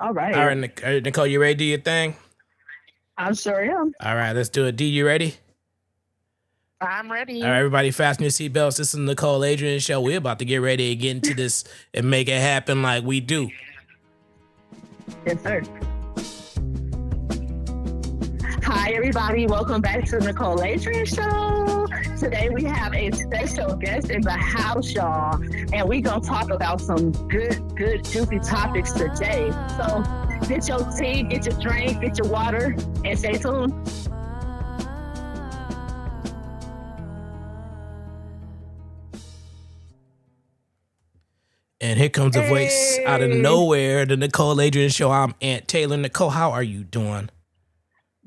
All All right. right, Nicole, you ready to do your thing? I sure am. All right, let's do it. D, you ready? I'm All right, ready. everybody, fasten your seatbelts. This is Nicole Aladrian show. We're about to get ready to get into this and make it happen like we do. Yes, sir. Hi, everybody. Welcome back to the Nicole Aladrian show. Today we have a special guest in the house, y'all, and we're gonna talk about some good, juicy topics today. So get your tea, get your drink, get your water, and stay tuned. And here comes a voice out of Hey, nowhere, the Nicole Aladrian show. I'm Aunt Taylor. Nicole, how are you doing?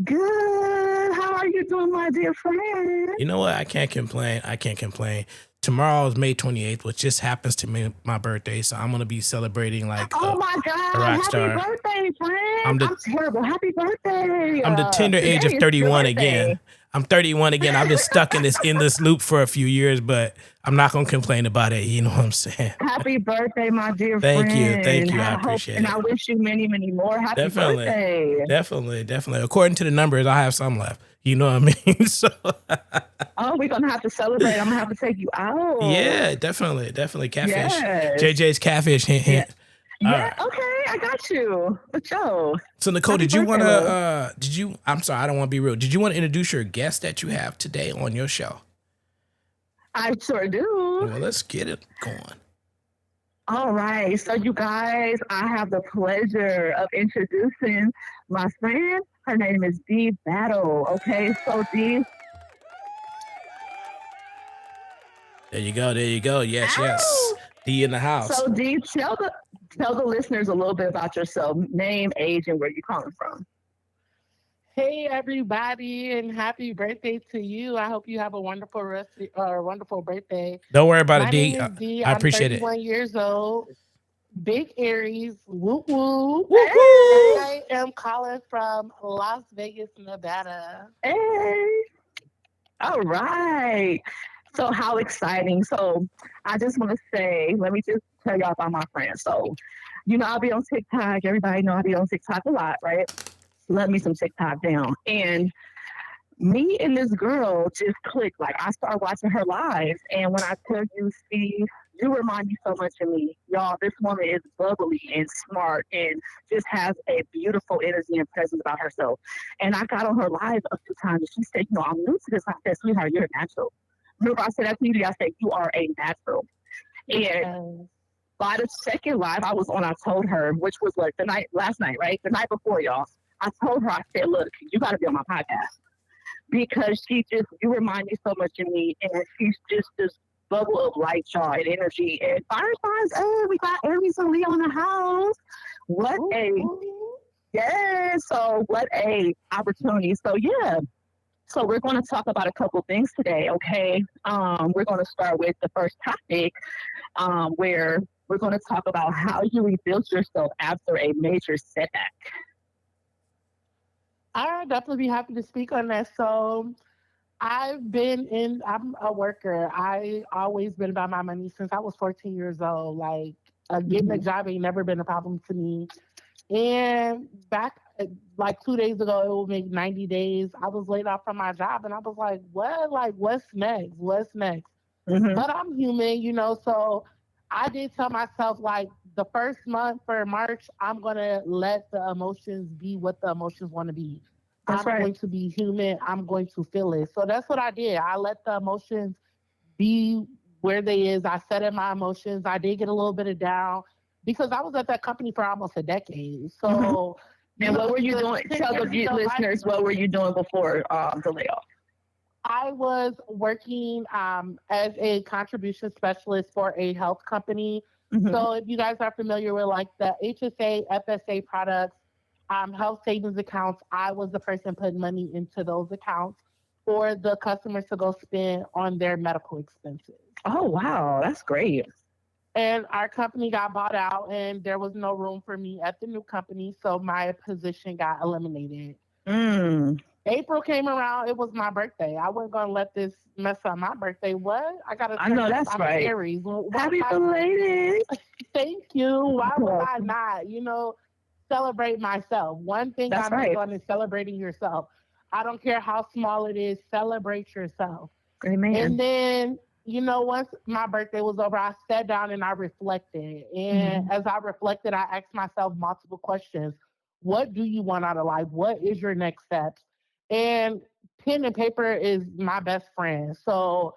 good. How are you doing, my dear friend? You know what? I can't complain. Tomorrow is May 28th, which just happens to be my birthday, so I'm gonna be celebrating like Oh my a God! rock Happy star. birthday, friend! I'm the I'm terrible. Happy birthday! I'm the tender age Today of is your 31 birthday. again. I'm 31 again. I've been stuck in this endless loop for a few years, but I'm not gonna complain about it. You know what I'm saying? Happy birthday, my dear Thank friend. you. I I hope appreciate and it. I wish you many, many more. Happy Definitely, birthday. definitely. According to the numbers, I have some left. You know what I mean? So Oh, we're gonna have to celebrate. I'm gonna have to take you out. yeah, definitely catfish. Yes. JJ's catfish. Hint, Yeah. hint. All Yeah. right. Okay, I got you. But yo, So Nicole, happy did you birthday, wanna? love. Did you? I'm sorry, I don't want to be rude. Did you want to introduce your guest that you have today on your show? I sure do. Well, let's get it going. All right. So, you guys, I have the pleasure of introducing my friend. Her name is Dee Battle. Okay. So, Dee, There you go. There you go. Yes, yes. ow! D in the house. So, Dee, tell the listeners a little bit about yourself, name, age, and where you're calling from. Hey, everybody, and happy birthday to you. I hope you have a wonderful birthday. Don't worry about it, My name D. is Dee. I I'm appreciate it. 31 years old. Big Aries, whoop whoop. Woo And woo. Hey, I am calling from Las Vegas, Nevada. hey. All right. So, how exciting. So, I just want to say, let me just tell y'all about my friend. So, I'll be on TikTok. Everybody know I be on TikTok a lot, right? Love me some TikTok down. And me and this girl just clicked. Like I started watching her lives, and when I tell you, Steve, you remind me so much of me, y'all. This woman is bubbly and smart, and just has a beautiful energy and presence about herself. And I got on her live a few times, and she said, I'm new to this." I said, "Sweetheart, you're a natural." Remember, I said that to you. I said, "You are a natural." And Yes. by the second live I was on, I told her, which was what the night last night, right? The night before, y'all. I told her, I said, "Look, you got to be on my podcast." Because you remind me so much of me, and she's just this bubble of light, y'all, and energy. And fire signs, oh, we got Aries and Leo in the house. What Whoop, a, whoop. yeah, so what a opportunity. So, yeah. So we're going to talk about a couple things today, okay? We're going to start with the first topic, where we're going to talk about how you rebuilt yourself after a major setback. I'd definitely be happy to speak on that. So, I'm a worker. I always been about my money since I was 14 years old. Like, getting a Mhm. job ain't never been a problem to me. And back like 2 days ago, it will make 90 days. I was laid off from my job, and I was like, what? Like, what's next? What's next? Mhm. But I'm human, so I did tell myself, like, the first month for March, I'm going to let the emotions be what the emotions want to be. That's I'm right. going to be human. I'm going to feel it. So that's what I did. I let the emotions be where they is. I set in my emotions. I did get a little bit of down because I was at that company for almost a decade. Mhm. So, And what were you the doing? 10 Tell the years ago, listeners what were you doing before the layoff? I was working as a contribution specialist for a health company. Hmm. So if you guys are familiar with like the HSA, FSA products, health savings accounts, I was the person putting money into those accounts for the customers to go spend on their medical expenses. Oh wow, that's great. And our company got bought out, and there was no room for me at the new company, so my position got eliminated. Mm. April came around. It was my birthday. I wasn't gonna let this mess up my birthday. What? I gotta I turn know up. that's I'm an right. Aries. Why would Happy I? belated. Thank you. Why You're would I welcome. not? celebrate myself. One thing That's I'm big right. on is celebrating yourself. I don't care how small it is, celebrate yourself. And Amen. then, once my birthday was over, I sat down and I reflected. And Mhm. as I reflected, I asked myself multiple questions. What do you want out of life? What is your next steps? And pen and paper is my best friend. So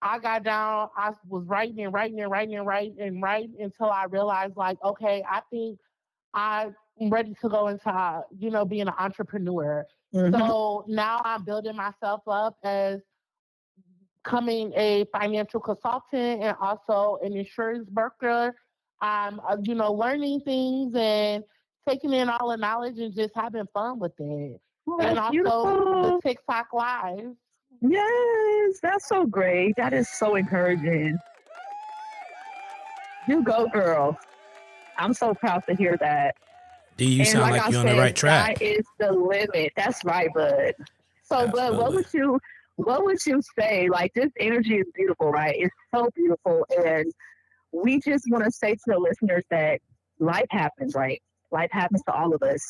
I got down, I was writing and writing and writing and writing and writing until I realized, like, okay, I think I'm ready to go into, being an entrepreneur. Mhm. So now I'm building myself up as becoming a financial consultant and also an insurance broker. I'm, learning things and taking in all the knowledge and just having fun with it. Well, And that's also the beautiful. TikTok live. Yes, that's so great. That is so encouraging. You go, girl. I'm so proud to hear that. D, you And sound like like I you're on the said, right sky track. is the limit. That's right, bud. So, bud, Absolutely. what would you say? Like this energy is beautiful, right? It's so beautiful, and we just want to say to the listeners that life happens, right? Life happens to all of us.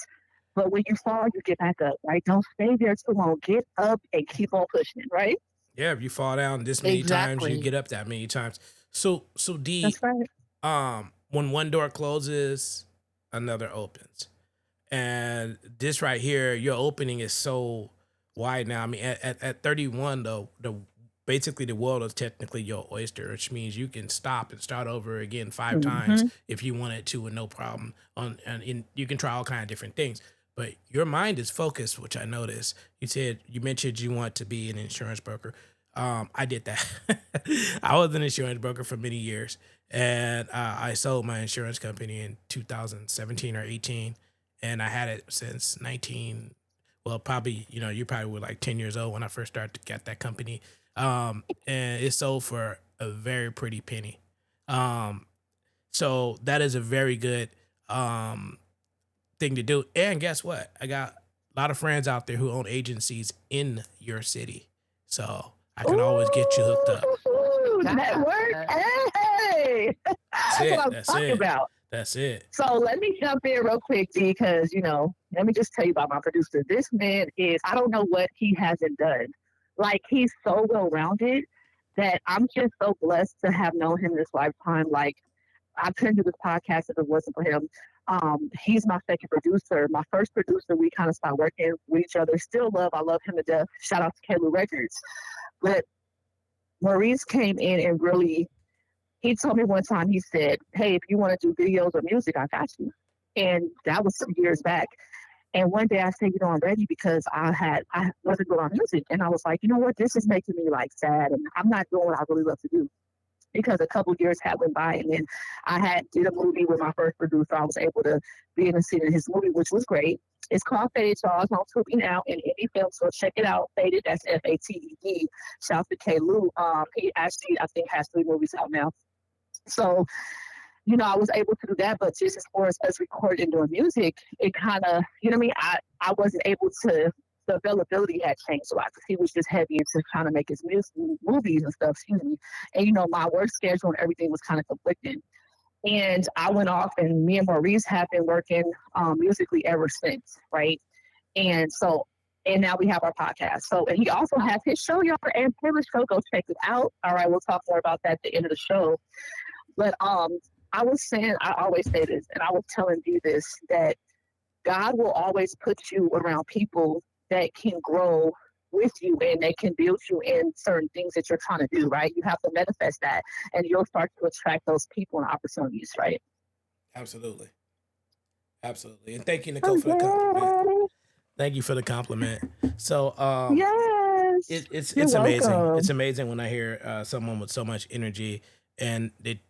But when you fall, you get back up, right? Don't stay there too long. Get up and keep on pushing, right? Yeah, if you fall down this many times, you Exactly. get up that many times. So D, That's right. when one door closes, another opens. And this right here, your opening is so wide now. I mean, at 31, though, basically the world is technically your oyster, which means you can stop and start over again 5 times Mm-hmm. if you wanted to, with no problem. And you can try all kind of different things. But your mind is focused, which I noticed. You mentioned you want to be an insurance broker. I did that. I was an insurance broker for many years, and I sold my insurance company in 2017 or 18, and I had it since 19. Well, probably you probably were like 10 years old when I first started to get that company, and it sold for a very pretty penny. Um, so that is a very good um, thing to do. And guess what? I got a lot of friends out there who own agencies in your city, so I can always get you hooked up. Ooh, network. That. Hey, That's that's what it. I'm That's talking it. about. That's it. So let me jump in real quick, D, because let me just tell you about my producer. This man I don't know what he hasn't done. Like he's so well rounded that I'm just so blessed to have known him this lifetime. Like I couldn't do this podcast if it wasn't for him. He's my second producer. My first producer, we kind of started working with each other. Still I love him to death. Shout out to Kalu Records. But Maurice came in and really, he told me one time, he said, "Hey, if you want to do videos or music, I got you." And that was some years back. And one day I said, I'm ready because I wasn't good on music. And I was like, you know what, this is making me like sad and I'm not doing what I really love to do. Because a couple years had went by and then I had did a movie with my first producer. I was able to be in the scene in his movie, which was great. It's called Faded, y'all. It's on Tubi now in indie films, so check it out. Faded, that's Fated. Shout out to K. Lou. He actually, I think, has 3 movies out now. So I was able to do that, but just as far as us recording and doing music, it kind of, you know what I mean? I wasn't able to, the availability had changed a lot because he was just heavy into trying to make his movies and stuff, excuse me. And, my work schedule and everything was kind of conflicting. And I went off, and me and Maurice have been working musically ever since, right? And so, and now we have our podcast. So, and he also has his show, y'all, and Taylor's show. Go check it out. All right, we'll talk more about that at the end of the show. But I was saying, I always say this, and I was telling you this, that God will always put you around people that can grow with you and they can build you in certain things that you're trying to do, right? You have to manifest that and you'll start to attract those people and opportunities, right? Absolutely. Absolutely. And thank you, Nicole, Oh, for the compliment. Thank you for the compliment. So, yes. You're it's amazing. It's welcome. amazing when I hear someone with so much energy, and they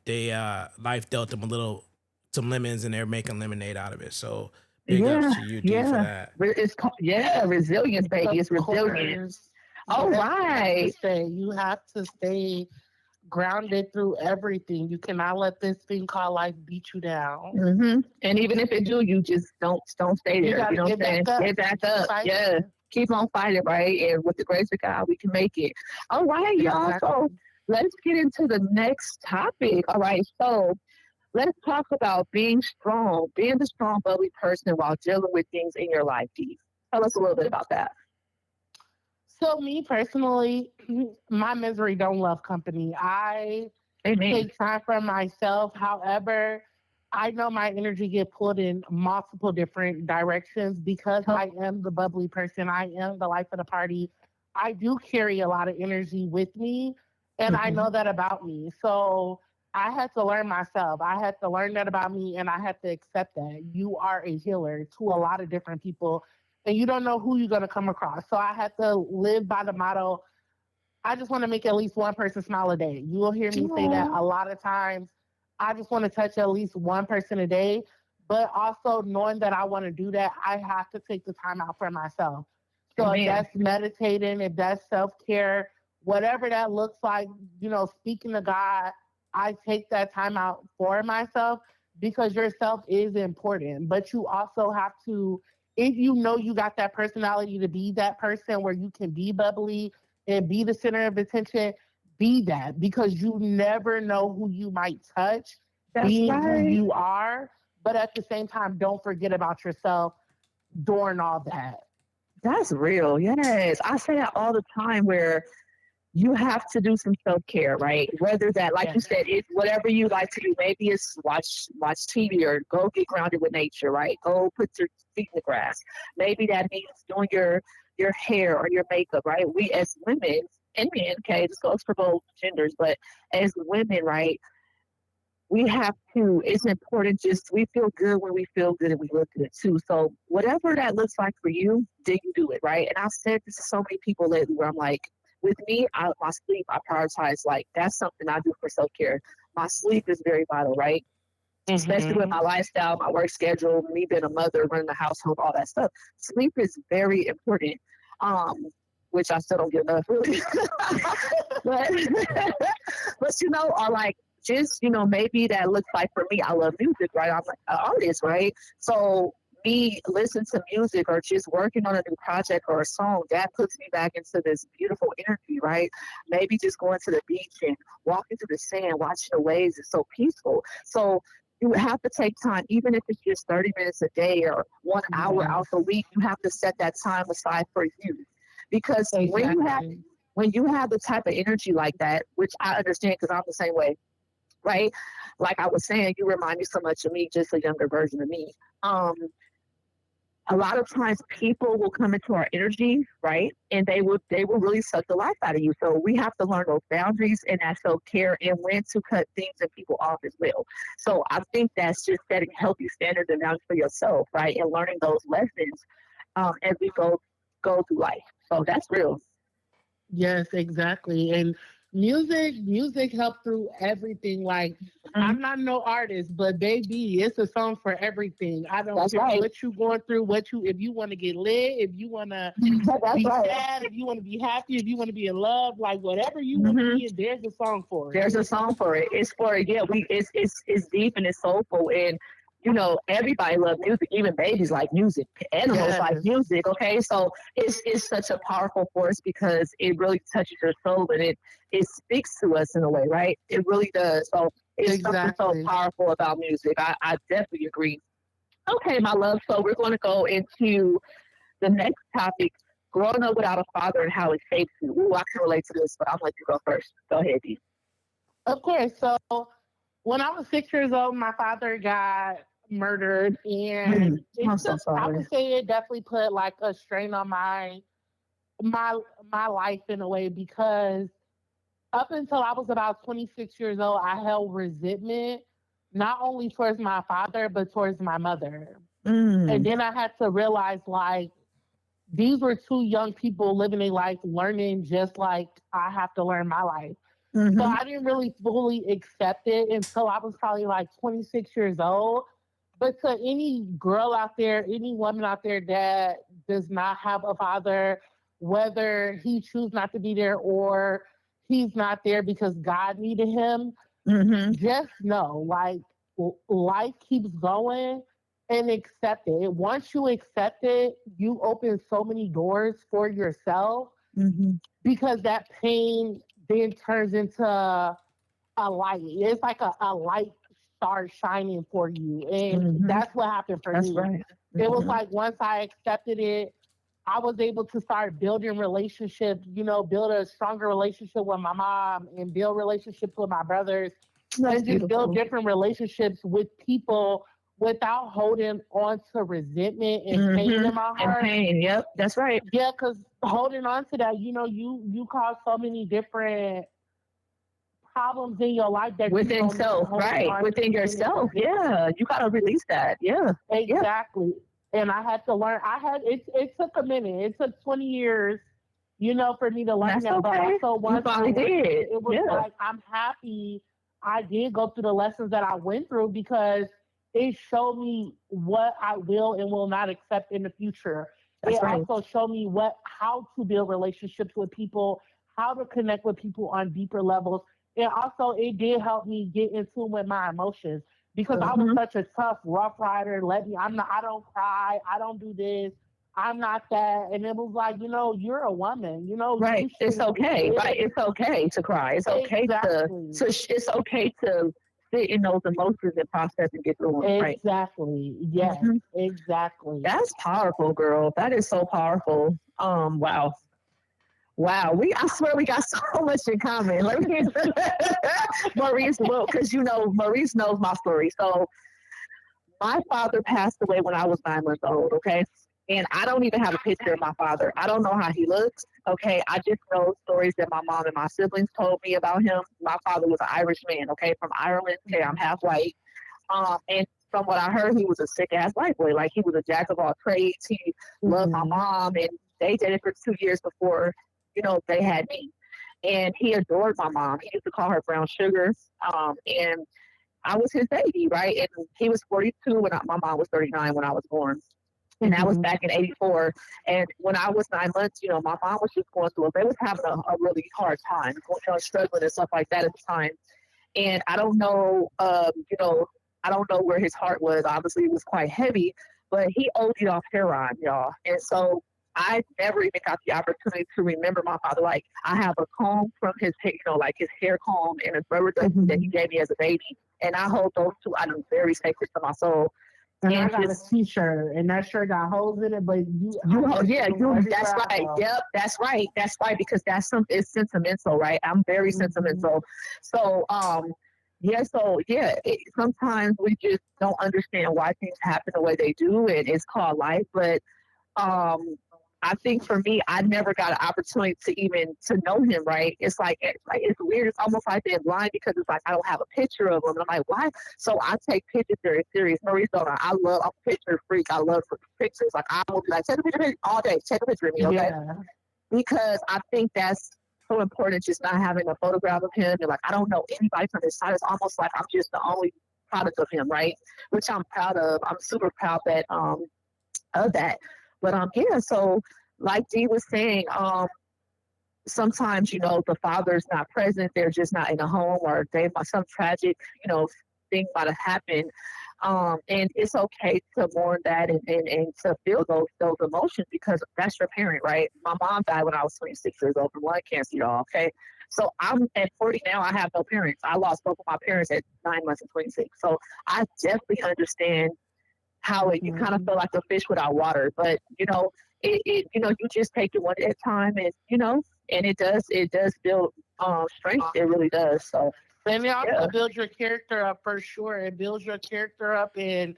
life dealt them some lemons, and they're making lemonade out of it. So big ups Yeah, to you, D, for yeah. that. It's called, yeah, resilience, baby. Of It's resilient. course. All That's what I have to right. say. You have to stay grounded through everything. You cannot let this thing called life beat you down. And even if it do, you just don't stay You there. got You to know what get I'm saying? back up. Get back Keep up. Yeah. fighting. Keep on fighting, right? And with the grace of God, we can make it. All right, y'all. So Exactly. let's get into the next topic. All right. So let's talk about being strong, being the strong, bubbly person while dealing with things in your life, Dee. Tell us a little bit about that. So me personally, my misery don't love company. I Amen. take time for myself. However, I know my energy get pulled in multiple different directions because Huh? I am the bubbly person. I am the life of the party. I do carry a lot of energy with me, and I Mm-hmm. know that about me. So I had to learn myself. I had to learn that about me, and I had to accept that you are a healer to a lot of different people, and you don't know who you're going to come across. So I had to live by the motto, I just want to make at least one person smile a day. You will hear me say that Oh, a lot of times. I just want to touch at least one person a day. But also knowing that I want to do that, I have to take the time out for myself. So if amen. that's meditating, if that's self care, whatever that looks like, speaking to God, I take that time out for myself because yourself is important. But you also have to, if you know you got that personality to be that person where you can be bubbly, and be the center of attention, be that because you never know who you might touch That's being who right. you are. But at the same time, don't forget about yourself during all that. That's real. Yes. I say that all the time where you have to do some self care, right? Whether that, like Yeah. you said, it's whatever you like to do. Maybe it's watch TV or go get grounded with nature, right? Go put your feet in the grass. Maybe that means doing your hair or your makeup, right? We as women and men, okay, this goes for both genders, but as women, right? We have to, it's important just we feel good when we feel good and we look good too. So whatever that looks like for you, then you do it, right? And I've said this to so many people lately where I'm like, with me, my sleep, I prioritize, like, that's something I do for self-care. My sleep is very vital, right? Especially with Hmm. my lifestyle, my work schedule, me being a mother, running the household, all that stuff. Sleep is very important. Um, which I still don't get enough, really. but but or like just maybe that looks like for me. I love music, right? I'm like an artist, right? So me listen to music or just working on a new project or a song that puts me back into this beautiful energy, right? Maybe just going to the beach and walking through the sand, watching the waves is so peaceful. So you have to take time, even if it's just 30 minutes a day or 1 hour out the Yes, week. You have to set that time aside for you, because exactly. when you have the type of energy like that, which I understand because I'm the same way, right? Like I was saying, you remind me so much of me, just a younger version of me. Um, a lot of times people will come into our energy, right? And they will really suck the life out of you. So we have to learn those boundaries and that self care and when to cut things and people off as well. So I think that's just setting healthy standards and boundaries for yourself, right? And learning those lessons as we go through life. So that's real. Yes, exactly. And music helped through everything. Like, Mhm. I'm not no artist, but baby, it's a song for everything. I don't That's care right. what you going through, if you want to get lit, if you want to That's be right. sad, if you want to be happy, if you want to be in love, like whatever you want to Hmm. be in, there's a song for it. There's a song for it. It's for yeah. It's deep and it's soulful and everybody loves music. Even babies like music. Animals like Yes, music. Okay, so it's such a powerful force because it really touches your soul and it speaks to us in a way, right? It really does. So it's something so exactly. powerful about music. I definitely agree. Okay, my love. So we're going to go into the next topic, growing up without a father and how it shapes you. Ooh, I can relate to this, but I'm going to let you go first. Go ahead, Dee. Of course. So when I was 6 years old, my father got murdered, and I'm so I sorry. would say it definitely put like a strain on my my life in a way because up until I was about 26 years old, I held resentment not only towards my father but towards my mother. And Mm, then I had to realize like these were two young people living a life learning just like I have to learn my life. So mm-hmm. I didn't really fully accept it until I was probably like 26 years old. But to any girl out there, any woman out there that does not have a father, whether he choose not to be there or he's not there because God needed him, Mm-hmm. just know like life keeps going and accept it. Once you accept it, you open so many doors for yourself Mm-hmm. because that pain then turns into a light. It's like a light start shining for you. And Hmm. that's what happened for That's me. right. It was Hmm. like once I accepted it, I was able to start building relationships, build a stronger relationship with my mom and build relationships with my brothers That's and just build beautiful. different relationships with people without holding on to resentment and pain Hmm. in my And heart. pain. Yep. That's right. Yeah, because holding on to that, you cause so many different problems in your life that you Within don't need to self, hold right? on Within to any yourself. resentment. Yeah. You gotta release that. Yeah. Yeah. Exactly. And I had to learn. It took a minute. It took 20 years, for me to learn That's that. But okay. also You once I finally learned did. it, it was Yeah. like I'm happy I did go through the lessons that I went through because it showed me what I will and will not accept in the future. That's It right. also showed me how to build relationships with people, how to connect with people on deeper levels. And also it did help me get in tune with my emotions because I was Hmm. such a tough rough rider. I don't cry, I don't do this, I'm not that. And it was like, you're a woman, Right. you It's should okay. Right. It's okay to cry. It's okay exactly. it's okay to sit in those emotions and process and get through them. Right. Exactly. Yes, Hmm. exactly. That's powerful, girl. That is so powerful. Wow. Wow, I swear we got so much in common. Let me, Maurice, well, because Maurice knows my story. So my father passed away when I was 9 months old. Okay, and I don't even have a picture of my father. I don't know how he looks. Okay, I just know stories that my mom and my siblings told me about him. My father was an Irish man. Okay, from Ireland. Okay, I'm half white. And from what I heard, he was a sick ass white boy. Like he was a jack of all trades. He loved my Hmm. mom, and they dated for 2 years before they had me. And he adored my mom. He used to call her brown sugar. And I was his baby, right? And he was 42 when my mom was 39 when I was born. And that was Hmm. back in 84. And when I was 9 months, my mom was just going through it. They was having a really hard time, struggling and stuff like that at the time. And I don't know, I don't know where his heart was. Obviously, it was quite heavy, but he OD'd off heroin, y'all. And so I never even got the opportunity to remember my father. Like I have a comb from his, like his hair comb and a rubber ducky that he Hmm. gave me as a baby, and I hold those two items very sacred to my soul. And I And got a just T-shirt, and that shirt got holes in it, but I wear yeah, it everywhere that's I right. go. Yep, that's right. Because that's it's sentimental, right? I'm very Hmm. sentimental. So, yeah, sometimes we just don't understand why things happen the way they do, and it's called life. But um, I think for me, I never got an opportunity to even to know him. Right? It's like it's weird. It's almost like being blind because it's like I don't have a picture of him. And I'm like, why? So I take pictures very serious. Maurice, don't I? I'm a picture freak. I love pictures. Like I will be like, take a picture of me all day. Take a picture of me, okay? Yeah. Because I think that's so important. Just not having a photograph of him. And like I don't know anybody from his side. It's almost like I'm just the only product of him, right? Which I'm proud of. I'm super proud that of that. But yeah, so like Dee was saying, sometimes the father's not present, they're just not in the home, or they some tragic, thing might have happened. And it's okay to mourn that and to feel those emotions because that's your parent, right? My mom died when I was 26 years old from lung cancer, y'all. Okay. So I'm at 40 now. I have no parents. I lost both of my parents at 9 months and 26. So I definitely understand how you kind of Hmm. feel like a fish without water. But you just take it one at a time, and and it does build strength. It really does. So And it yeah, also builds your character up for sure. It builds your character up, and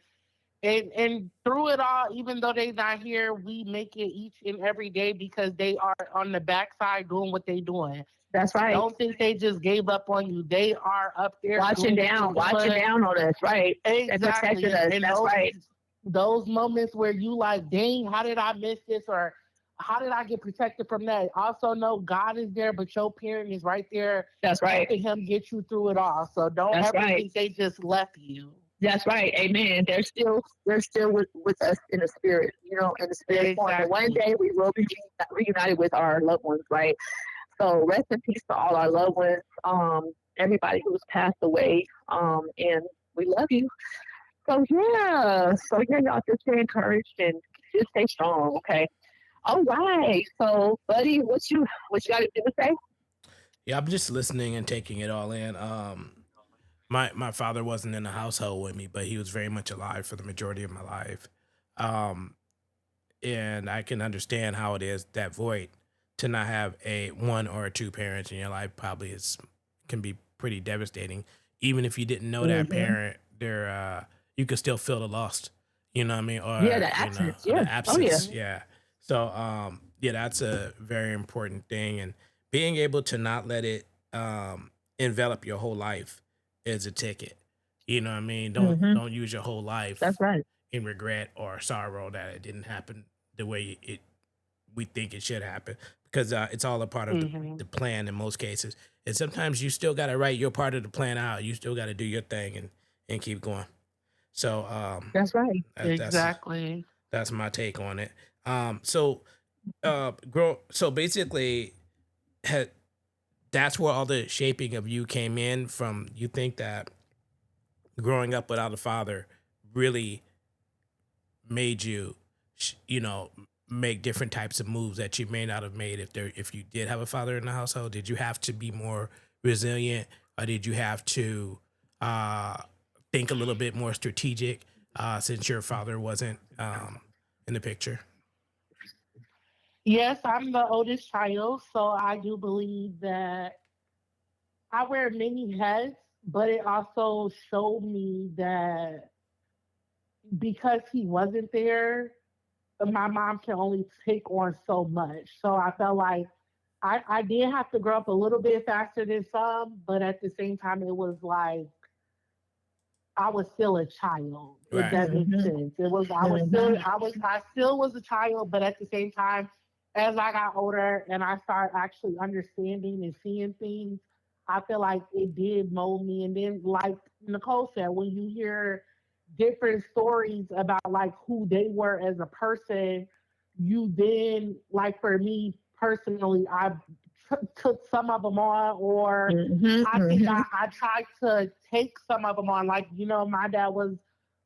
through it all, even though they're not here, we make it each and every day because they are on the backside doing what they're doing. that's right. Don't think they just gave up on you. They are up there doing what they're Watching doing. down on us, right? And protecting Exactly. us. And That's right. those moments where you like, dang, how did I miss this? Or how did I get protected from that? Also know God is there, but your parent is right there That's right. helping him get you through it all. So don't That's ever right. think they just left you. That's right. Amen. They're still with us in the spirit, in the spirit form. And one Exactly. day we will be reunited with our loved ones, right? So rest in peace to all our loved ones, everybody who's passed away, and we love you. So yeah, y'all just stay encouraged and just stay strong, okay? All right. So, buddy, what you got to do to say? Yeah, I'm just listening and taking it all in. my father wasn't in the household with me, but he was very much alive for the majority of my life. Um, and I can understand how it is that void to not have a one or two parents in your life probably is can be pretty devastating. Even if you didn't know that Hmm. parent, there you could still feel the loss. You know what I mean? Yeah, Or the absence. or Yeah. the Oh yeah. absence. Yeah. So yeah, that's a very important thing, and being able to not let it envelop your whole life is a ticket. You know what I mean? Hmm. Don't use your whole That's life right. in regret or sorrow that it didn't happen the way it we think it should happen, because it's all a part of Hmm. the plan in most cases. And sometimes you still got to write your part of the plan out. You still got to do your thing and keep going. So That's right. that, Exactly. that's my take on it. So so basically, ha, that's where all the shaping of you came in from. You think that growing up without a father really made you, you know, make different types of moves that you may not have made if you did have a father in the household? Did you have to be more resilient, or did you have to uh, think a little bit more strategic since your father wasn't in the picture? Yes, I'm the oldest child, so I do believe that I wear many hats, but it also showed me that because he wasn't there, my mom can only take on so much. So I felt like I did have to grow up a little bit faster than some, but at the same time, it was like I was still a child, if Right. that makes Hmm. sense. It was Hmm. I still was a child, but at the same time, as I got older and I started actually understanding and seeing things, I feel like it did mold me. And then like Nicole said, when you hear different stories about like who they were as a person, you then like for me personally, I took some of them on, or Hmm. I think Hmm. I tried to take some of them on. Like, my dad was,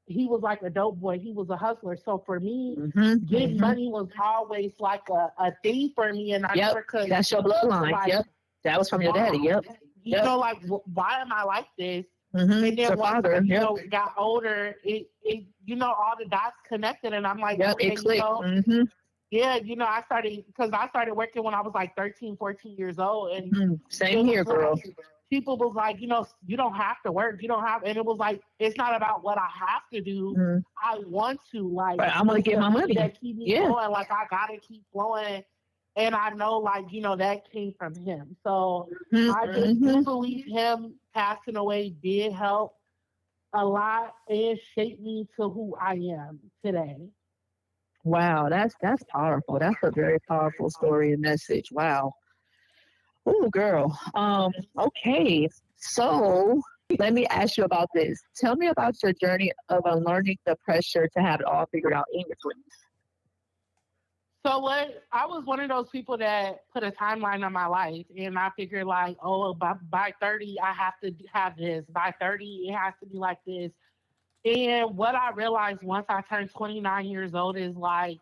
he was like a dope boy. He was a hustler. So for me, Hmm. getting Hmm. money was always like a thing for me. And I Yep. never could, That's your bloodline. like, Yep. That was from your why, daddy. Yep. Yep. like, why am I like this? Hmm. And then Your once I, father. Yep. got older, all the dots connected. And I'm like, Yep. okay, It clicked. Hmm. yeah, I started working when I was like 13, 14 years old. And Hmm. Same it was here, girl. like, people was like, you don't have to work. You don't have, and it was like, it's not about what I have to do. Hmm. I want to, like, But I'm gonna it's get the my thing money. that keep me Yeah. going. Like, I gotta keep flowing. And I know, like, that came from him. So I just Mm-hmm. do believe him passing away did help a lot and shape me to who I am today. Wow, that's powerful. That's a very powerful story and message. Wow. Oh, girl. Okay. So let me ask you about this. Tell me about your journey of unlearning the pressure to have it all figured out in your 20s. So what, I was one of those people that put a timeline on my life, and I figured like, oh, by 30 I have to have this. By 30 it has to be like this. And what I realized once I turned 29 years old is like,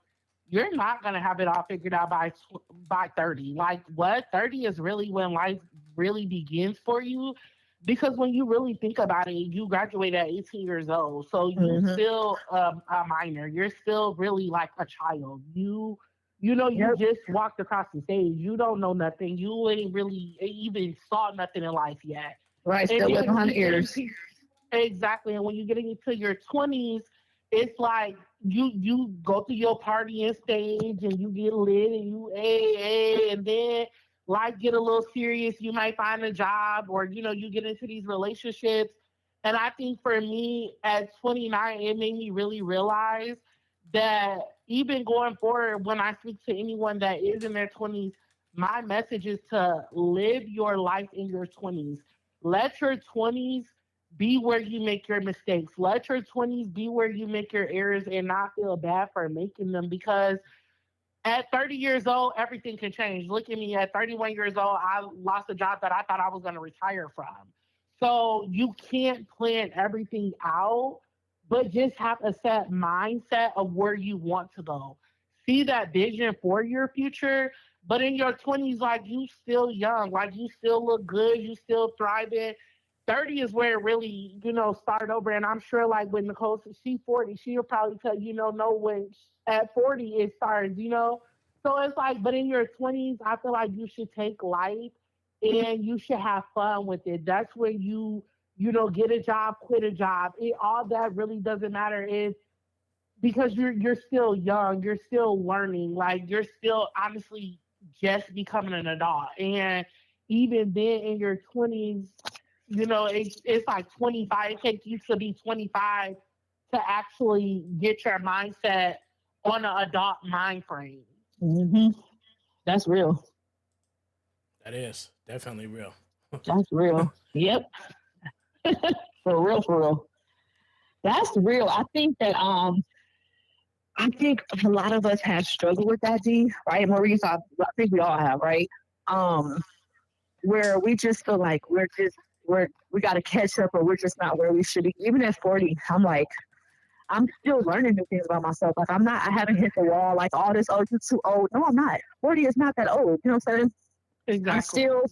you're not gonna have it all figured out by 30. Like, what, 30 is really when life really begins for you. Because when you really think about it, you graduate at 18 years old, so you Mm-hmm. still a minor. You're still really like a child. You Yep. just walked across the stage. You don't know nothing. You ain't really even saw nothing in life yet. Right. And Still then living when behind you the get ears. into Exactly. And when you get into your 20s, it's like you go through your partying stage and you get lit and you and then life get a little serious. You might find a job, or you get into these relationships. And I think for me at 29, it made me really realize that even going forward, when I speak to anyone that is in their 20s, my message is to live your life in your 20s. Let your 20s be where you make your mistakes. Let your 20s be where you make your errors and not feel bad for making them, because at 30 years old, everything can change. Look at me at 31 years old. I lost a job that I thought I was going to retire from. So you can't plan everything out, but just have a set mindset of where you want to go. See that vision for your future. But in your 20s, like, you still young, like, you still look good, you still thriving. 30 is where it really, start over. And I'm sure like with Nicole, she's 40, she'll probably tell you, know when at 40 it starts, So it's like, but in your 20s, I feel like you should take life and you should have fun with it. That's when get a job, quit a job. All that really doesn't matter is because you're still young, you're still learning, like you're still honestly just becoming an adult. And even then in your 20s, it's like 25. It takes you to be 25 to actually get your mindset on an adult mind frame. Hmm. That's real. That is definitely real. That's real. Yep. For real, for real. That's real. I think a lot of us have struggled with that, D, right? Maurice, I think we all have, right? Um, where we just feel like we got to catch up, or we're just not where we should be. Even at 40, I'm like, I'm still learning new things about myself. Like I haven't hit the wall. Like all this, oh, you're too old. No, I'm not. 40 is not that old. You know what I'm saying? I'm Exactly. still,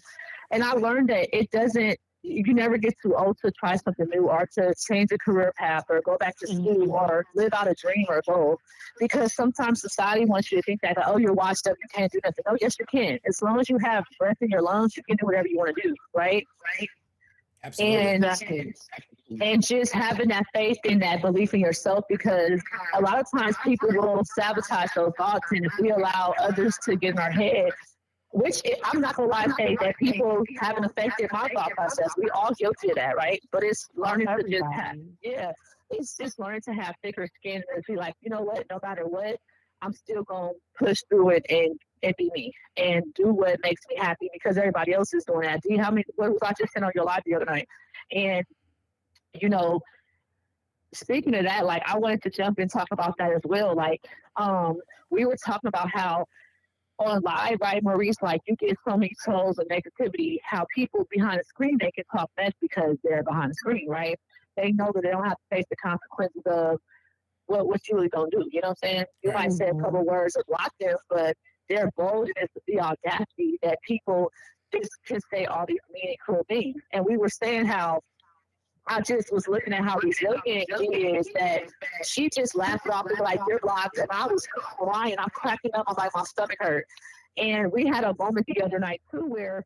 and I learned that it doesn't. You never get too old to try something new or to change a career path or go back to school Hmm. or live out a dream or a goal. Because sometimes society wants you to think that, oh, you're washed up, you can't do nothing. Oh, yes, you can. As long as you have breath in your lungs, you can do whatever you want to do, right? Absolutely. And Exactly. just having that faith and that belief in yourself, because a lot of times people will sabotage those thoughts, and if we allow others to get in our head, which I'm not gonna lie, say that people haven't affected my thought process. We all guilty of that, right? But it's learning to just have, Everybody. yeah, it's just learning to have thicker skin and be like, you know what, no matter what, I'm still gonna push through it and be me and do what makes me happy because everybody else is doing that. Do you how many? What was I just saying on your live the other night? And you know, speaking of that, like I wanted to jump and talk about that as well. Like, um, we were talking about how on live, right, Maurice, like you get so many trolls and negativity, how people behind the screen they can talk mess because they're behind the screen, right? They know that they don't have to face the consequences of what you really gonna do. You know what I'm saying? You Right. might say a Hmm. couple words or block them, but their boldness, the audacity that people just can say all these mean and cruel things. And we were saying how I just was looking at how resilient she is that she just laughed off and like you're blocked, and I was crying. I'm cracking up. I'm like my stomach hurt. And we had a moment the other night too where,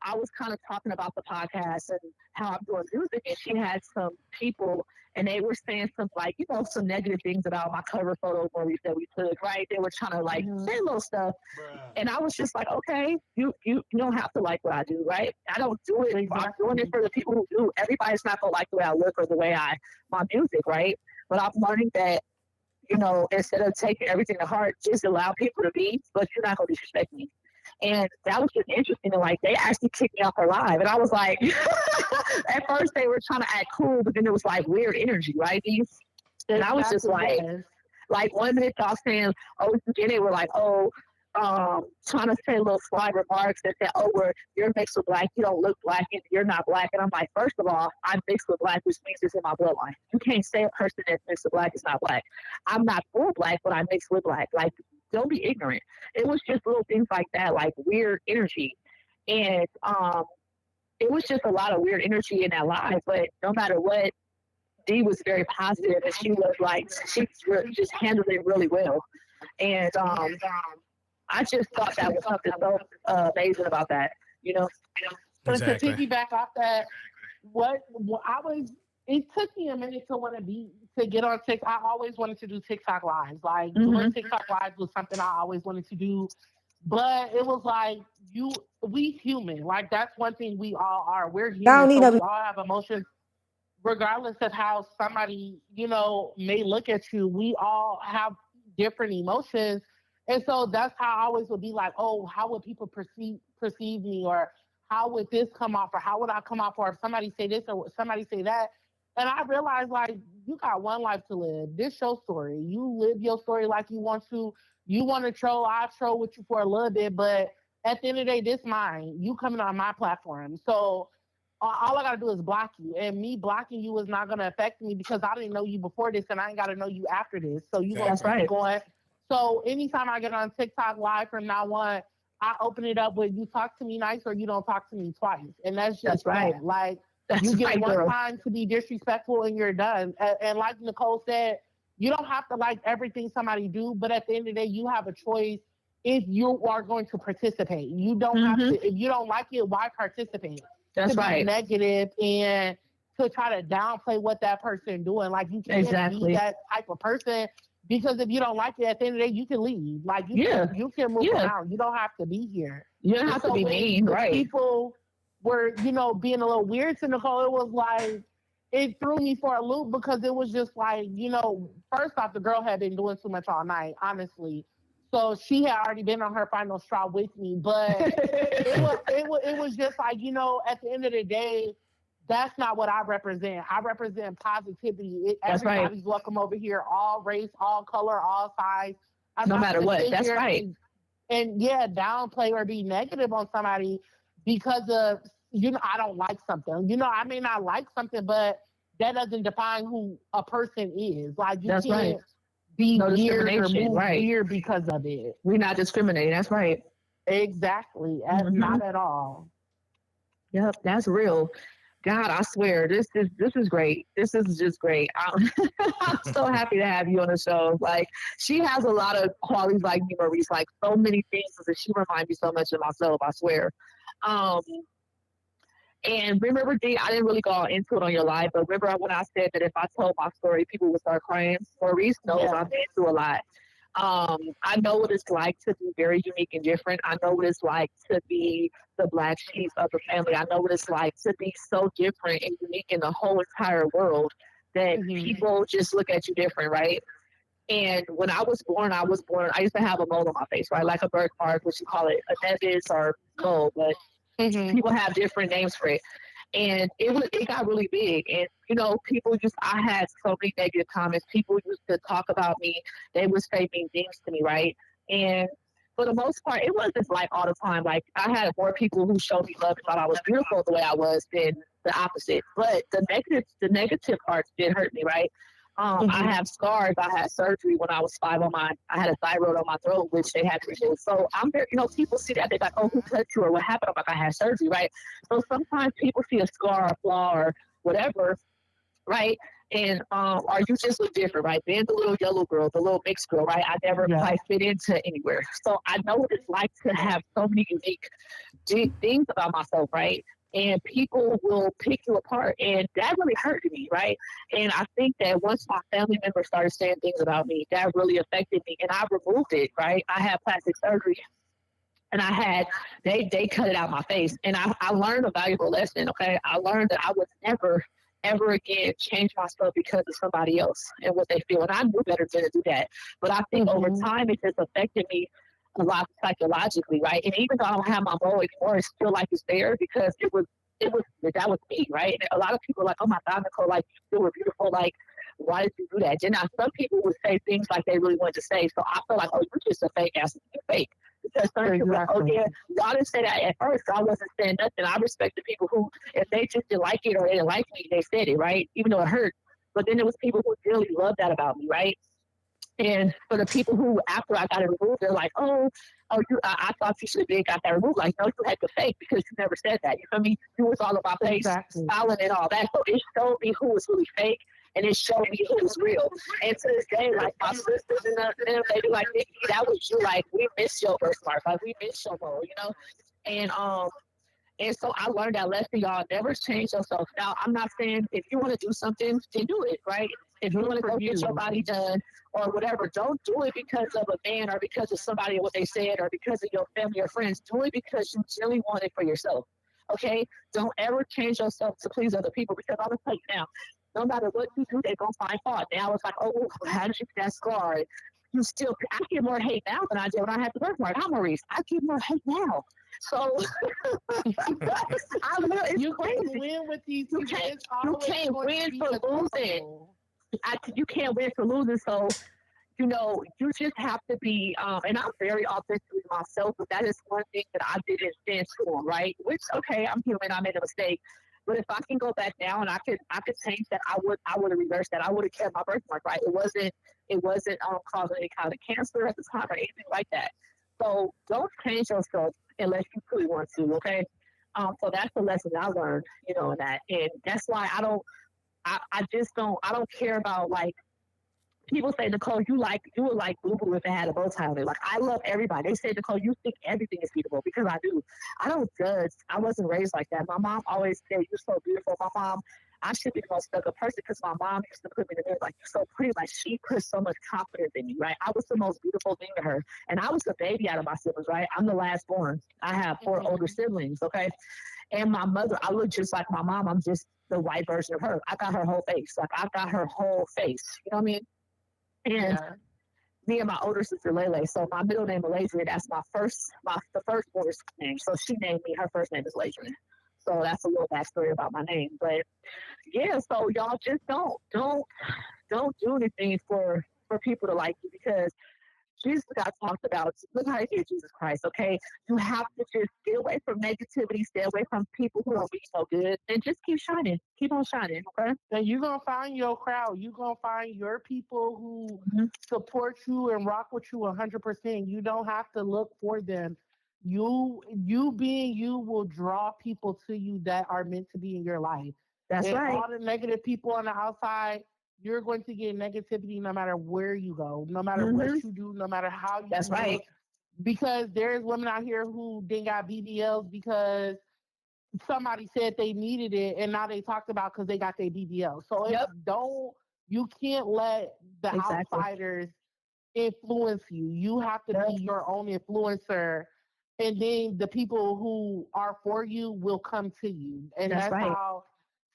I was kind of talking about the podcast and how I'm doing music, and she had some people, and they were saying some like, some negative things about my cover photo movies that we took, right? They were trying to like Hmm. say little stuff, Bruh. and I was just like, okay, you don't have to like what I do, right? I don't do it. I'm doing it Exactly. for the people who do. Everybody's not gonna like the way I look or the way my music, right? But I'm learning that, instead of taking everything to heart, just allow people to be, but you're not gonna disrespect me. And that was just interesting. And like they actually kicked me off her live, and I was like, at first they were trying to act cool, but then it was like weird energy, right? And I was just Exactly. Yes. like 1 minute y'all saying, oh, again, they were like, oh, trying to say little sly remarks that said, oh, you're mixed with black, you don't look black, and you're not black. And I'm like, first of all, I'm mixed with black, which means it's in my bloodline. You can't say a person that's mixed with black is not black. I'm not full black, but I'm mixed with black. Like, don't be ignorant. It was just little things like that, like weird energy. And it was just a lot of weird energy in that live. But no matter what, Dee was very positive, and she was like, she just handled it really well. And I just thought that was something so amazing about that, you know? But to Exactly. piggyback off that, what I was, it took me a minute to get on TikTok. I always wanted to do TikTok lives. Like doing Mm-hmm. TikTok lives was something I always wanted to do. But it was like we human. Like that's one thing we all are. We're Y'all don't human, need so no we all have emotions regardless of how somebody, may look at you, we all have different emotions. And so that's how I always would be like, oh, how would people perceive me, or how would this come off, or how would I come off, or if somebody say this or somebody say that. And I realized like you got one life to live. This your story. You live your story like you want to. You want to troll, I troll with you for a little bit, but at the end of the day, this mine. You coming on my platform. So all I gotta do is block you, and me blocking you is not gonna affect me because I didn't know you before this, and I ain't gotta know you after this. So you gonna That's Exactly. keep right. going. So anytime I get on TikTok live from now on, I open it up with you talk to me nice or you don't talk to me twice, and that's That's just right. that. Like That's You get right, one girl. time to be disrespectful and you're done. And like Nicole said, you don't have to like everything somebody do, but at the end of the day, you have a choice if you are going to participate. You don't have Hmm. to, if you don't like it, why participate? To That's be right. negative and to try to downplay what that person doing. Like you can't be Exactly. that type of person because if you don't like it at the end of the day, you can leave. Like Yeah. you can move Yeah. around. You don't have to be here. You don't And have to so be when mean, the right? people were, being a little weird to Nicole, it was like it threw me for a loop because it was just like, first off, the girl had been doing too much all night, honestly. So she had already been on her final straw with me, but it was just like, at the end of the day, that's not what I represent. I represent positivity. That's right. Everybody's welcome over here, all race, all color, all size. I'm No not matter going to what. sit That's here right. and yeah, downplay or be negative on somebody because of I don't like something. I may not like something, but that doesn't define who a person is. Like you That's right. can't be No weird or discrimination. move Right. weird because of it. We're not discriminating. That's right. Exactly. Hmm. Not at all. Yep. That's real. God, I swear, this is great. This is just great. I'm so happy to have you on the show. Like, she has a lot of qualities like me, Maurice. Like, so many things that she reminds me so much of myself. I swear. Um, and remember, D, I didn't really go into it on your live, but remember when I said that if I told my story, people would start crying. Maurice knows Yes. I've been through a lot. I know what it's like to be very unique and different. I know what it's like to be the black sheep of the family. I know what it's like to be so different and unique in the whole entire world that Hmm. people just look at you different, right? And when I was born, I used to have a mole on my face, right? Like a birthmark, what you call it, a nevis or mole, but Hmm. people have different names for it. And it got really big. And people just I had so many negative comments. People used to talk about me. They would say mean things to me, right? And for the most part, it wasn't like all the time. Like I had more people who showed me love and thought I was beautiful the way I was than the opposite. But the negative parts did hurt me, right? I Hmm. have scars. I had surgery when I was five on my. I had a thyroid on my throat, which they had to remove. So I'm very, people see that they're like, "Oh, who touched you or what happened?" I'm like, "I had surgery, right?" So sometimes people see a scar, a flaw, or whatever, right? And or you just look different, right? Being the little yellow girl, the little mixed girl, right? I never Yeah. like fit into anywhere. So I know what it's like to have so many unique things about myself, right? And people will pick you apart, and that really hurt me, right? And I think that once my family members started saying things about me, that really affected me, and I removed it, right? I had plastic surgery, and I had they cut it out my face, and I learned a valuable lesson. Okay, I learned that I would never ever again change myself because of somebody else and what they feel, and I knew better than to do that. But I think over Hmm. time it just affected me a lot psychologically, right? And even though I don't have my role anymore, it's still like it's there because it was that was me, right? And a lot of people are like, oh my God, Nicole, like you still were beautiful, like why did you do that? And now some people would say things like they really wanted to say, so I feel like, oh, you're just a fake ass, you're fake. Because certain people are like, oh Exactly. yeah, y'all didn't say that at first. I wasn't saying nothing. I respect the people who, if they just didn't like it or they didn't like me, they said it, right? Even though it hurt. But then there was people who really loved that about me, right? And for the people who, after I got it removed, they're like, I thought you should have been got that removed. Like, no, you had to fake because you never said that. You feel me? You was all about face, Exactly. smiling and all that. So it showed me who was really fake and it showed me who was real. And to this day, like my sisters and them, they be like, Nikki, that was you. Like, we miss your birthmark. Like, we miss your role, you know? And and so I learned that lesson, y'all. Never change yourself. Now, I'm not saying if you want to do something, then do it, right? If you Do want it to for go get your you. body done or whatever, don't do it because of a man or because of somebody and what they said or because of your family or friends. Do it because you really want it for yourself. Okay? Don't ever change yourself to please other people because I'm going to tell you now, no matter what you do, they're going to find fault. Now it's like, oh, how did you get that scar? You still, I get more hate now than I did when I had the birthmark. I'm Maurice. I get more hate now. So I know it's You can't crazy. win with these You people. can't It's you always can't going to win be for a losing. struggle. You can't win for losing. So you just have to be. And I'm very authentic with myself, but that is one thing that I didn't stand true on. Right? Which okay, I'm human. I made a mistake. But if I can go back now and I could change that, I would have reversed that. I would have kept my birthmark. Right? It wasn't causing any kind of cancer at the time or anything like that. So don't change yourself unless you truly want to. Okay. So that's the lesson I learned, in that. And that's why I just don't, I don't care about like, people say, Nicole, you would like Boo Boo if it had a bow tie on it. Like, I love everybody. They say, Nicole, you think everything is beautiful, because I do. I don't judge. I wasn't raised like that. My mom always said, you're so beautiful. My mom, I should be the most stuck up person, because my mom used to put me in the mirror like, you're so pretty. Like, she put so much confidence in me, right? I was the most beautiful thing to her. And I was the baby out of my siblings, right? I'm the last born. I have 4 older siblings, okay? And my mother, I look just like my mom. I'm just the white version of her. I got her whole face. Like, I got her whole face. You know what I mean? And Yeah. me and my older sister Lele. So my middle name Aladrian. That's the first born's name. So she named me. Her first name is Aladrian. So that's a little backstory about my name. But yeah, so y'all just don't do anything for people to like you, because Jesus got talked about. Look how he did Jesus Christ, okay? You have to just stay away from negativity, stay away from people who don't be so good, and just keep shining. Keep on shining, okay? And you're gonna find your crowd. You're gonna find your people who Mm-hmm. support you and rock with you 100%. You don't have to look for them. You being you will draw people to you that are meant to be in your life. That's And right. all the negative people on the outside, you're going to get negativity no matter where you go, no matter what Mm-hmm. you do, no matter how you That's move. right. Because there's women out here who didn't got BBLs because somebody said they needed it, and now they talked about because they got their BBL. So it's Yep. don't you can't let the Exactly. outsiders influence you. You have to be Yep. your own influencer, and then the people who are for you will come to you. And That's that's right. how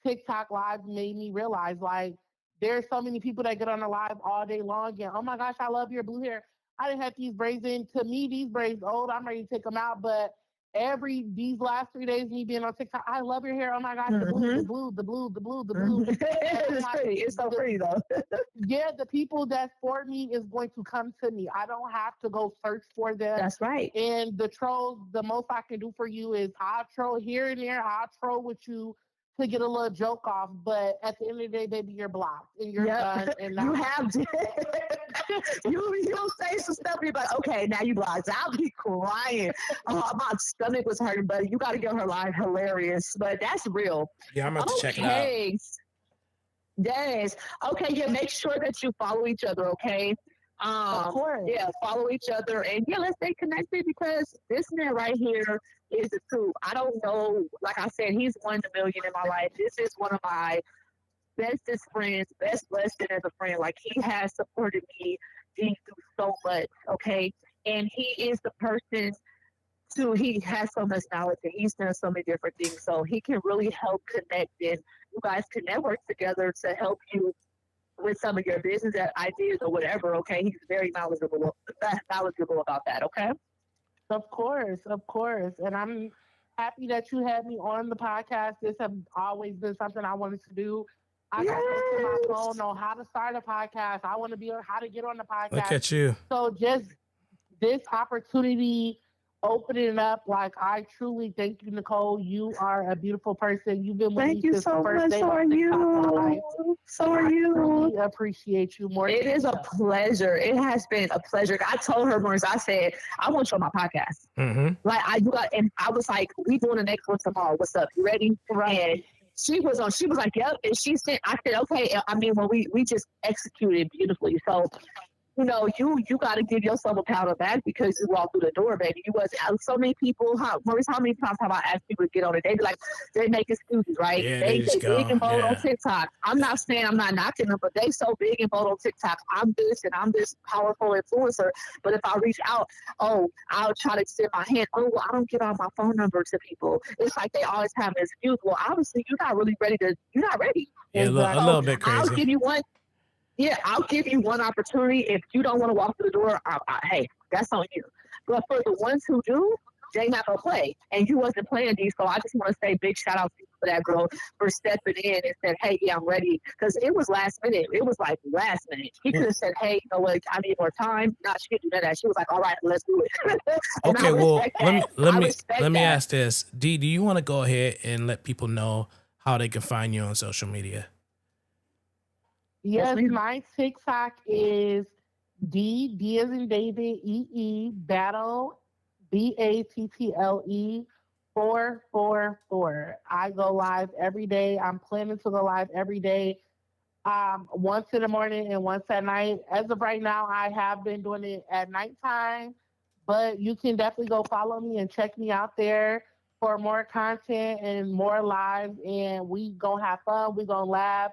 TikTok Live made me realize, like, there's so many people that get on the live all day long and, oh my gosh, I love your blue hair. I didn't have these braids in. To me, these braids old. I'm ready to take them out. But these last 3 days, me being on TikTok, I love your hair. Oh my gosh, the blue, the Mm-hmm. blue, the blue, the blue, the blue. Mm-hmm. And I'm It's like, pretty. It's so pretty though. yeah, the people that's for me is going to come to me. I don't have to go search for them. That's right. And the trolls, the most I can do for you is I'll troll here and there. I'll troll with you to get a little joke off. But at the end of the day, baby, you're blocked and you're Yep. done. And You now, have to. You'll say some stuff. You're like, okay, now you blocked. I'll be crying. Oh, my stomach was hurting, but you got to get her line hilarious. But that's real. Yeah, I'm about to check it out. Okay. Yes. Okay. Yeah. Make sure that you follow each other. Okay. of course. Yeah. Follow each other, and yeah, let's stay connected, because this man right here is the truth. I don't know. Like I said, he's 1 in a million in my life. This is one of my bestest friends, best blessing as a friend. Like, he has supported me through so much. Okay. And he is the person he has so much knowledge, and he's done so many different things. So he can really help connect, and you guys can network together to help you with some of your business ideas or whatever. Okay. He's very knowledgeable about that. Okay. Of course. Of course. And I'm happy that you had me on the podcast. This has always been something I wanted to do. I got so to my Yes. phone on how to start a podcast. I want to be on how to get on the Look podcast. at you. So just this opportunity opening up, like, I truly thank you, Nicole. You are a beautiful person. You've been with Thank me you since the so first much. day So of are TikTok you. Live, So and are I you. truly appreciate you more It than is you a know. pleasure. It has been a pleasure. I told her once, I said, I want you on my podcast. Mm-hmm. Like, and I was like, we doing the next one tomorrow. What's up? You ready? And Right. she was like, yep. And I said, okay. I mean, well, we just executed beautifully. So, you got to give yourself a pat on the back, because you walked through the door, baby. You was so many people. Maurice, how many times have I asked people to get on it? They be like, they make excuses, right? Yeah, they They just big go. and bold on Yeah. TikTok. I'm not saying I'm not knocking them, but they so big and bold on TikTok. I'm this and I'm this powerful influencer. But if I reach out, oh, I'll try to extend my hand. Oh, well, I don't give out my phone number to people. It's like they always have an excuse. Well, obviously you're not really ready to. You're not ready. Yeah, a So little Exactly. bit I'll crazy. give you one. Yeah, I'll give you one opportunity. If you don't want to walk through the door, hey, that's on you. But for the ones who do, they not gonna play. And you wasn't playing these, so I just want to say big shout out to you for that, girl, for stepping in and said, hey, yeah, I'm ready. Because it was last minute. It was like last minute. He could have said, hey, you know what, I need more time. No, she didn't do that. She was like, all right, let's do it. And I Okay, well, respect that. I respect let me that. ask this. D, do you want to go ahead and let people know how they can find you on social media? Yes, Yes, ma'am. my TikTok is D as in David, battle, Battle, 444. I go live every day. I'm planning to go live every day. Once in the morning and once at night. As of right now, I have been doing it at nighttime, but you can definitely go follow me and check me out there for more content and more lives. And we gonna have fun. We gonna laugh.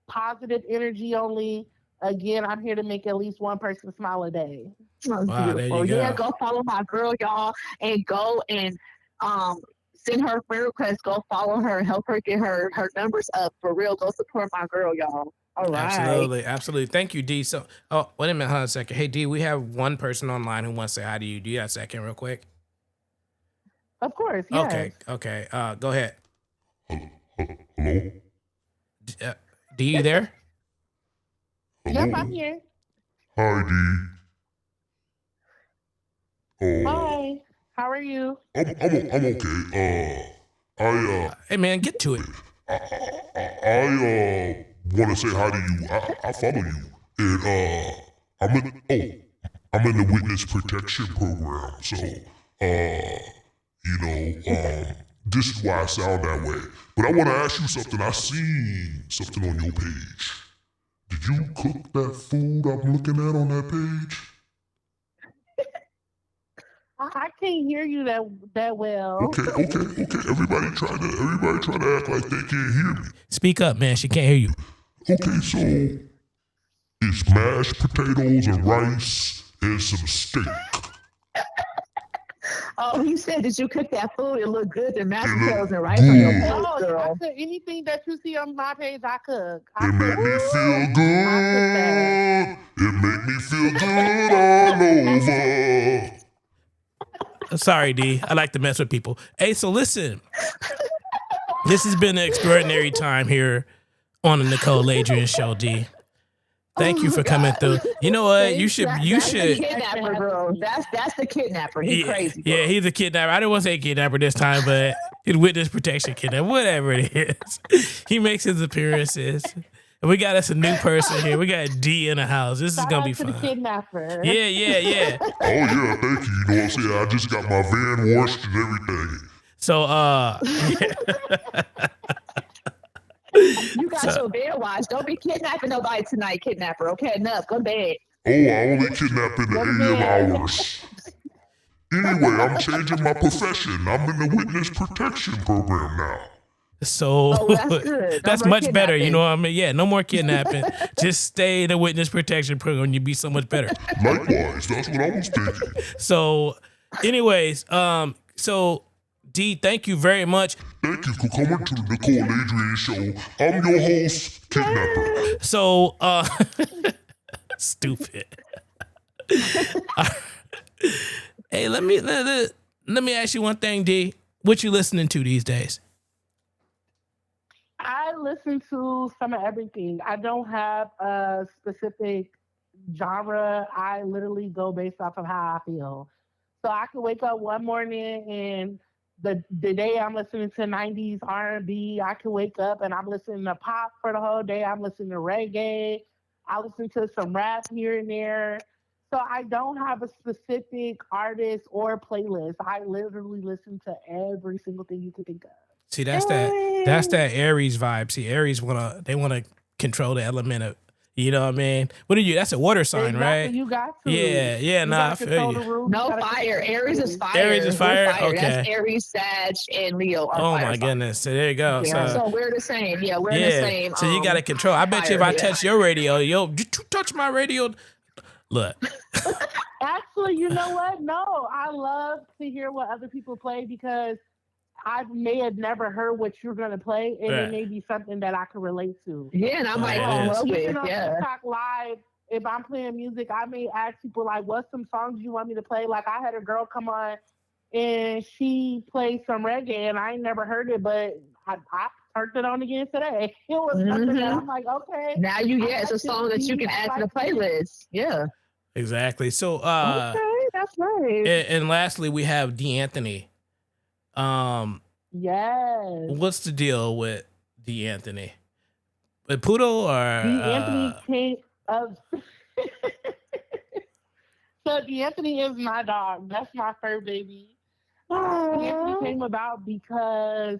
Positive energy only. Again, I'm here to make at least one person smile a day. That's Wow, there you beautiful. Yeah, go. go follow my girl, y'all, and go and um send her a friend request. Go follow her, help her get her numbers up for real. Go support my girl, y'all. All right. Absolutely, absolutely. Thank you, D. So, oh, wait a minute, hold on a second. Hey, D, we have one person online who wants to say hi to you. Do you have a second, real quick? Of course, yes. Okay, okay. Go ahead. Hello? Uh, D, you there? Yep, I'm Hello? here. Hi, D. Uh, Hi. How are you? I'm okay. Hey, man, get to it. I want to say hi to you. I follow you. And, I'm in the witness protection program. So, this is why I sound that way. But I want to ask you something. I seen something on your page. Did you cook that food I'm looking at on that page? I can't hear you that well. Okay. Everybody try to act like they can't hear me. Speak up, man. She can't hear you. Okay, so it's mashed potatoes and rice and some steak. Oh, he said, did you cook that food? It looked good. The mashed It potatoes and look rice on your good. plate, Oh, I girl. cook anything that you see on my page. I cook. I It cook. make me feel I cook that. good. It make me feel good all over. Sorry, D. I like to mess with people. Hey, so listen. This has been an extraordinary time here on the Nicole Aladrian show, D. Thank you Oh for my coming God. through. You know what? You Thank should. you. You That's the should. kidnapper, girl. That's the kidnapper. He Yeah, crazy, yeah. girl. He's a kidnapper. I didn't want to say kidnapper this time, but he's witness protection kidnapper. Whatever it is, he makes his appearances. And we got us a new person here. We got D in the house. This is Shout gonna be out to the fun. kidnapper. Yeah. Oh yeah, thank you. You know what I'm saying? I just got my van washed and everything. So, yeah. You got So, your bed watched. Don't be kidnapping nobody tonight, kidnapper. Okay, enough. Go to bed. Oh, I only kidnap in the Go to AM bed. hours. Anyway, I'm changing my profession. I'm in the witness protection program now. so Oh, well, that's good. No that's more much better. You know kidnapping. what I mean? Yeah, no more kidnapping. Just stay in the witness protection program. You'd be so much better. Likewise, that's what I was thinking. So, anyways, so D, thank you very much. Thank you for coming to the Nicole Aladrian Show. I'm your host, Kidnapper. So, stupid. Hey, let me ask you one thing, D. What you listening to these days? I listen to some of everything. I don't have a specific genre. I literally go based off of how I feel. So I could wake up one morning and the day I'm listening to 90s R&B. I could wake up and I'm listening to pop for the whole day. I'm listening to reggae. I listen to some rap here and there. So I don't have a specific artist or playlist. I literally listen to every single thing you can think of. See, that's that Aries vibe. See, Aries wanna control the element of, you know what I mean? What are you? That's a water sign, Exactly, right? you got to. Yeah, You nah, I gotta feel control you. the rules. You No gotta fire. control the Aries is rules. fire. Aries is We're fire? fire. That's Okay. Aries, Sag, and Leo are Oh fire my signs. goodness. So there you go. Yeah. So So we're the same. Yeah, we're in the yeah. same So you gotta control. I bet you if fire. I Yeah. touch your radio, did you touch my radio? Look. Actually, you know what? No, I love to hear what other people play because I may have never heard what you're gonna play, and it Right. may be something that I can relate to. Yeah, and I might There fall in it is. love with. Even on Yeah. TikTok Live, if I'm playing music, I may ask people like, "What's some songs you want me to play?" Like I had a girl come on, and she played some reggae, and I ain't never heard it, but I turned it on again today. It was something that hmm I'm like, okay, Now you, I yeah, it's like a this song that you beat. can I add to the like this. playlist. Yeah. Exactly. So Okay, that's nice. and lastly we have D'Anthony. Yes. What's the deal with D'Anthony? With Poodle or The Anthony King of So the Anthony is my dog. That's my fur baby. Oh, Anthony came about because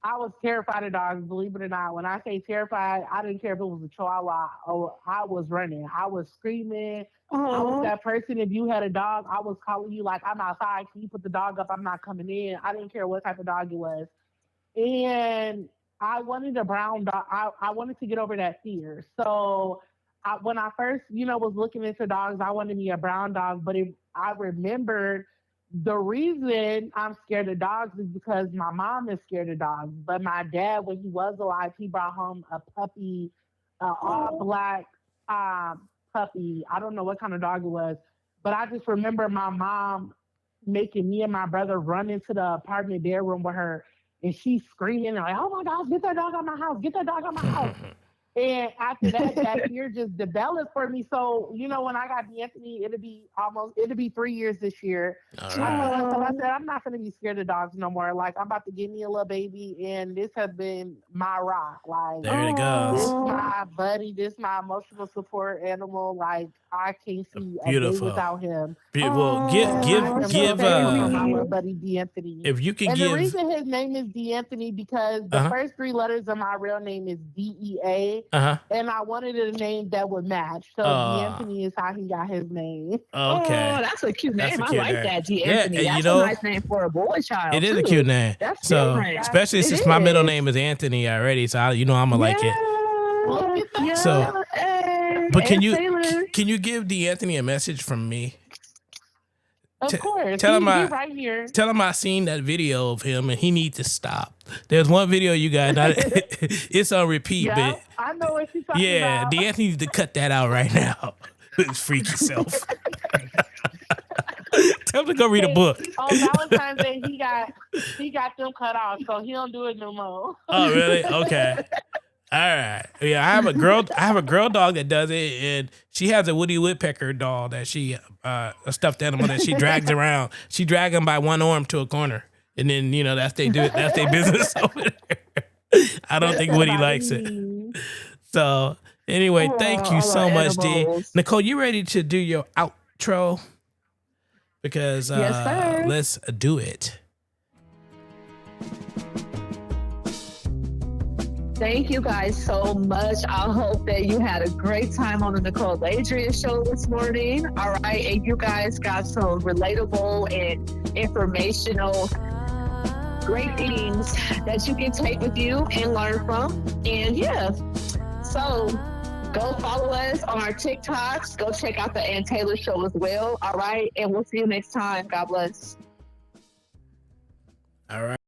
I was terrified of dogs, believe it or not. When I say terrified, I didn't care if it was a chihuahua or I was running. I was screaming. I was that person. If you had a dog, I was calling you like, I'm outside. Can you put the dog up? I'm not coming in. I didn't care what type of dog it was. And I wanted a brown dog. I wanted to get over that fear. So when I first, was looking into dogs, I wanted me a brown dog. But I remembered the reason I'm scared of dogs is because my mom is scared of dogs. But my dad, when he was alive, he brought home a puppy, all black puppy. I don't know what kind of dog it was, but I just remember my mom making me and my brother run into the apartment bedroom with her, and she's screaming like, "Oh my gosh, get that dog out my house! Get that dog out my house!" And after that, that fear just developed for me. So, when I got D'Anthony, it'll be 3 years this year. All So I said, I'm not going to be scared of dogs no more. Like, I'm about to get me a little baby, and this has been my rock. Like, There it this goes. my buddy, this my emotional support animal. Like, I can't see a day Beautiful. without him. Well, I'm give so my little buddy D'Anthony. if you can And give the reason his name is D'Anthony because the first 3 letters of my real name is DEA. And I wanted a name that would match. So D'Anthony is how he got his name. Okay. Oh, that's a cute name. I like that, D'Anthony. Yeah, that's a nice name for a boy child. It is a cute name. That's so different. especially since my middle name is Anthony already, so I'm gonna like it. Yeah. So, but can you give D'Anthony a message from me? Of course. Tell him right here. Tell him I seen that video of him and he needs to stop. There's one video you got. It's on repeat, but I know what you're talking about. D'Anthony needs to cut that out right now. His freaky self. Tell him to go read a book. On Valentine's Day, he got them cut off, so he don't do it no more. Oh, really? Okay. All right. Yeah, I have a girl dog that does it, and she has a Woody Woodpecker doll that she a stuffed animal that she drags around. She drags him by one arm to a corner, and then that's their business over there. I don't think Woody likes it. So anyway, thank you so much, D. Nicole, you ready to do your outro? Because yes, sir. Let's do it. Thank you guys so much. I hope that you had a great time on the Nicole Aladrian show this morning. All right. And you guys got some relatable and informational great things that you can take with you and learn from. And yeah, so go follow us on our TikToks. Go check out the Ann Taylor show as well. All right. And we'll see you next time. God bless. All right.